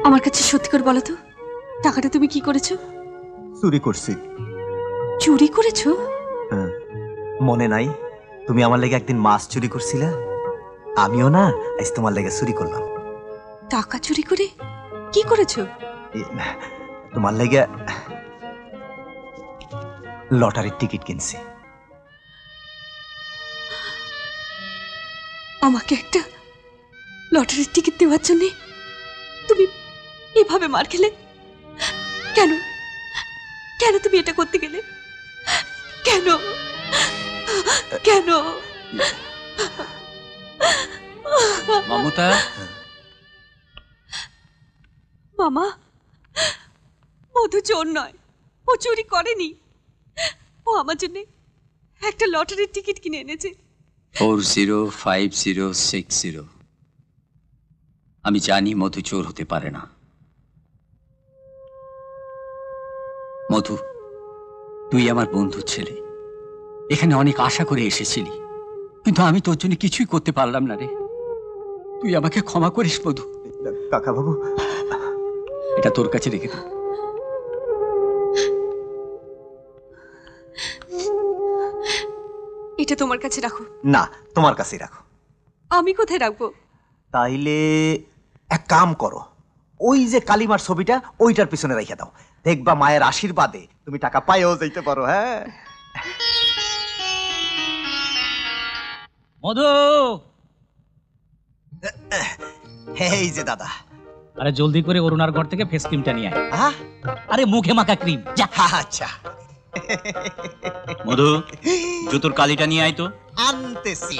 আমার কাছে সত্যি করে বলো তো, টাকাটা তুমি কি করেছো? চুরি করছি। চুরি করেছো? হ্যাঁ, মনে নাই? তুমি আমার লেগে একদিন মাছ চুরি করছিলে, আমিও না আজ তোমার লেগে চুরি করলাম। টাকা চুরি করে কি করেছো? তোমার লেগে লটারির টিকিট কিনছি। আমাকে একটা লটারির টিকিট দেওয়ার জন্য তুমি এভাবে মার খেলে কেন? কেন তুমি এটা করতে গেলে? কেন কেন? মমতা, মামা, মধু চোর নয়, ও চুরি করেনি। ও আমার জন্য একটা লটারির টিকিট কিনে এনেছে। 405060। আমি জানি মধু চোর হতে পারে না। মধু, তুই আমার বন্ধু ছেলে, এখানে অনেক আশা করে এসেছিলি, কিন্তু আমি তোর জন্য কিছুই করতে পারলাম না রে। তুই আমাকে ক্ষমা করিস মধু। কাকা বাবু, এটা তোর কাছে রেখে দে। এটা তোমার কাছে রাখো। না, তোমার কাছেই রাখো। আমি কোথায় রাখবো? তাইলে এক কাম করো, ওই যে কালিমার ছবিটা ওইটার পিছনে রেখে দাও, দেখবা মায়ের আশীর্বাদে তুমি টাকা পাইও যাইতে পারো। হ্যাঁ মধু, এই যে দাদা। আরে জলদি করে অরুণার ঘর থেকে ফেস ক্রিমটা নিয়ে আয়। হ্যাঁ আরে মুখে মাখা ক্রিম, যা। আচ্ছা, মধু, জুতোর কালিটা নিয়ে আয় তো। আনতেছি।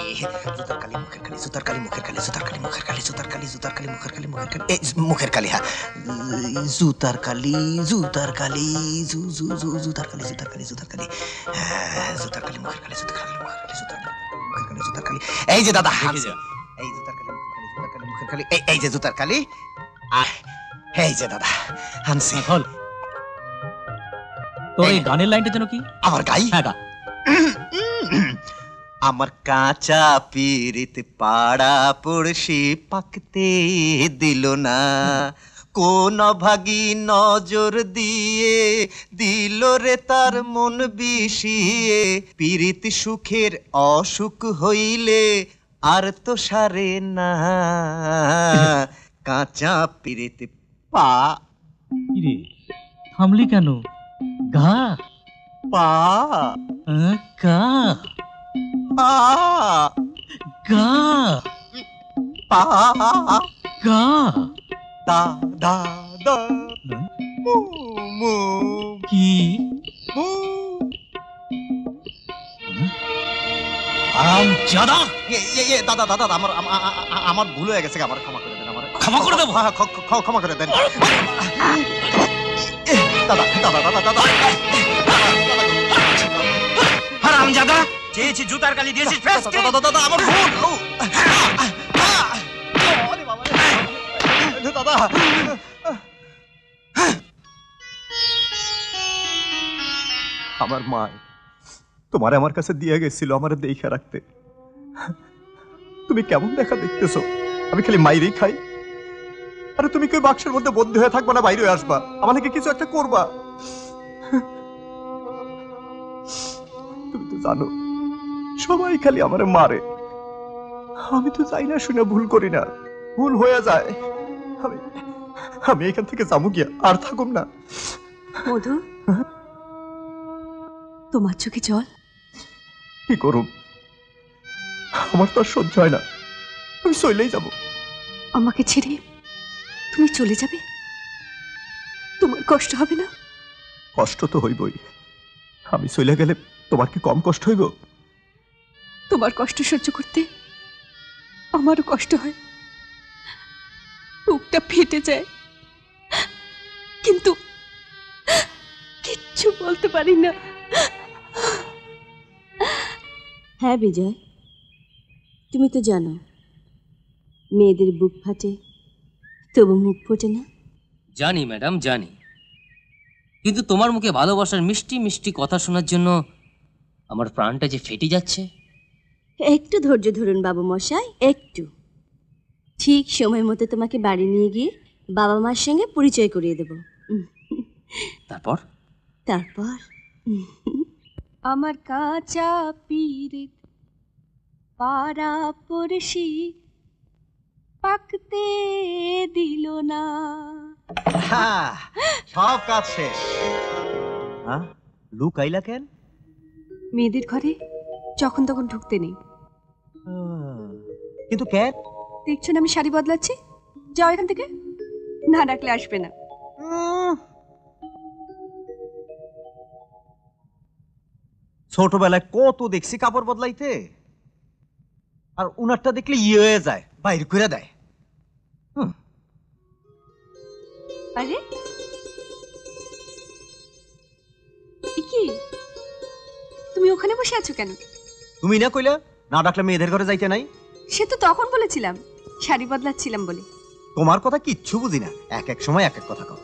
জুতার কালি, মুখের কালি, জুতার কালি, মুখের কালি, জুতার কালি, মুখের কালি, জুতার কালি, জুতার কালি, মুখের কালি, মুখের কালি, এই মুখের কালি। হ্যাঁ, জুতার কালি, জুতার কালি, জুতার কালি, জুতার কালি, জুতার কালি, হ্যাঁ, জুতার কালি, মুখের কালি, জুতার কালি, মুখের কালি, জুতার কালি, মুখের কালি, জুতার কালি। এই যে দাদা, এই জুতার কালি, মুখের কালি, জুতার কালি, মুখের কালি, এই যে জুতার কালি। এই যে দাদা আনছি। খোল। তোর এই গানের লাইনটা যেন কি? আমার গাই? হ্যাঁ গা। আমার কাঁচা পিরিত পাড়া পড়শি পাকতে দিল না, কোন ভাগী নজর দিয়ে দিল রে তার মন বিষিয়ে। পিরিত সুখের অসুখ হইলে আর তো সারে না, কাঁচা পিরিত পা। কিরে থামলি কেন? গা পা গা পা গা পা গা। দা দা দা মু মু কি? মু। হারামজাদা! দাদা দাদা, আমার আমার ভুল হয়ে গেছে, আমার ক্ষমা করে দেন। আমার ক্ষমা করে দেবো? ক্ষমা করে দেন দাদা দাদা দাদা দাদা। হারামজাদা! চেয়েছি জুতার কালি, দিয়েছিস ফেস ক্রিম। দাদা দাদা, আমার ভুল। দাদা, আমার মা তোমার আমার কাছে দিয়ে গেছিল আমার দেখে রাখতে। তুমি কেমন দেখা দেখতেছো? আমি খালি মাইরেই খাই। আরে তুমি কি বাক্সের মধ্যে বন্ধ হয়ে থাকবা না বাইরে আসবা? আমাকে কিছু একটা করবা। তুমি তো জানো সবাই খালি আমারে মারে। আমি তো চাই না শুনে ভুল করি না, ভুল হয়ে যায়। আমি এখান থেকে যাবো গিয়া, আর থাকুম না। মধু, তোমার চোখে জল? কি করুম, আমার তো আর সহ্য হয় না, আমি চলেই যাব। আমাকে ছেড়ে তুমি চলে যাবে? তোমার কষ্ট হবে না? কষ্ট তো হইবই, আমি চলে গেলে তোমার কি কম কষ্ট হইব? তোমার কষ্ট সহ্য করতে আমারও কষ্ট হয়, বুকটা ফেটে যায়, কিন্তু কিচ্ছু বলতে পারি না। হ্যাঁ বিজয়, তুমি তো জানো মেয়েদের বুক ফাটে তবু মুখ ফোটে না। জানি ম্যাডাম, জানি, কিন্তু তোমার মুখে ভালোবাসার মিষ্টি মিষ্টি কথা শোনার জন্য আমার প্রাণটা যে ফেটে যাচ্ছে। একটু ধৈর্য ধরুন বাবু মশাই, একটু। ঠিক সময় মতো তোমাকে বাড়ি নিয়ে গিয়ে বাবা মার সঙ্গে পরিচয় করিয়ে দেব। তারপর তারপর আমার কাঁচা পীরিত পাড়া পড়শি পাকতে দিল না। সব কাজ শেষ। লুকাইলা কেন? মেয়েদের ঘরে যখন তখন ঢুকতে নেই। কিন্তু কেন? দেখছেন আমি শাড়ি বদলাচ্ছি, যাও এখান থেকে, না ডাকলে আসবে না। ছোটবেলায় কত দেখছি কাপড় বদলাইতে, আর উনারটা দেখলে ইয়ে হয়ে যায়, বাইর করে দেয়। আরে এ কি, তুমি ওখানে বসে আছো কেন? তুমি না কইলা না ডাকলে মেয়েদের ঘরে যাইতে নাই? সে তো তখন বলেছিলাম শাড়ি বদলাচ্ছিলাম বলে। তোমার কথা কিচ্ছু বুঝি না, এক এক সময় এক এক কথা কও।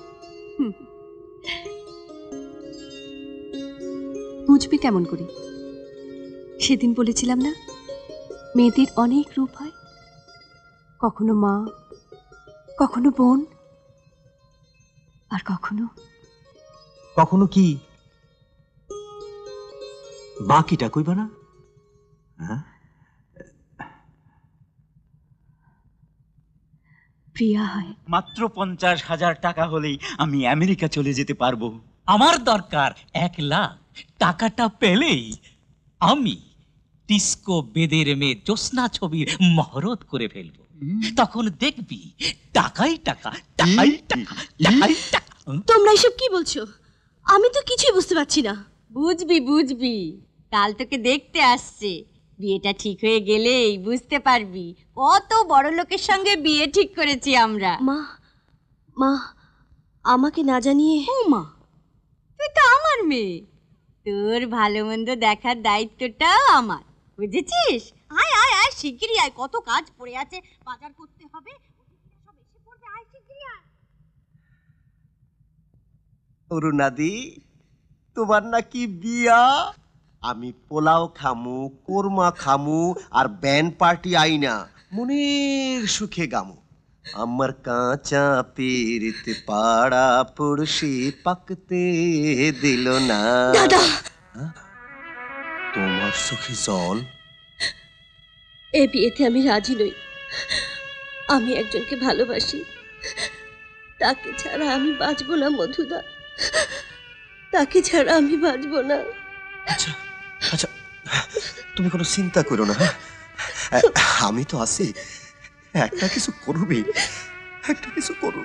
বুঝবি কেমন করে? সেদিন বলেছিলাম না মেয়েদের অনেক রূপ হয়, কখনো মা, কখনো বোন, আর কখনো কখনো কি? বাকিটা কইবা না? প্রিয়া হয়। মাত্র 50,000 টাকা হলেই আমি আমেরিকা চলে যেতে পারবো। আমার দরকার 1 লাখ। টাকাটা পেলেই আমি ডিস্কো বেদের মেয়ে জ্যোৎস্না ছবির মহরত করে ফেলবো। তখন দেখবি টাকাই টাকা, টাকাই টাকা, টাকাই টাকা। তোমরা এসব কি বলছো? আমি তো কিছুই বুঝতে পারছি না। বুঝবি বুঝবি, কাল তোকে দেখতে আসছে। বিয়েটা ঠিক হয়ে গেলেই বুঝতে পারবি কত বড় লোকের সঙ্গে বিয়ে ঠিক করেছি আমরা। মা, মা আমাকে না জানিয়ে। ও মা, তুই তো আমার মেয়ে, তোর ভালো মন্দ দেখার দায়িত্বটা আমার, বুঝেছিস? আয় আয় আয়, শিগগিরই আয়, কত কাজ পড়ে আছে, বাজার করতে হবে, সব এসে পড়বে, আয় শিগগিরই আয়। অরুণাদি, তোমার নাকি বিয়া? আমি পোলাও খামু, কোরমা খামু, আর ব্যান্ড পার্টি আইনা মনের সুখে গামু। আমার কাঁচা পীরিত পাড়া পড়শি পাকতে দিল না। দাদা, তোমার চোখে জল? এ বিয়েতে আমি রাজি নই। আমি একজনকে ভালোবাসি, তাকে ছাড়া আমি বাঁচবো না মধুদা, তাকে ছাড়া আমি বাঁচবো না। আচ্ছা আচ্ছা, তুমি কোনো চিন্তা করো না, আমি তো আছি। একটা কিছু করবি, একটা কিছু করো।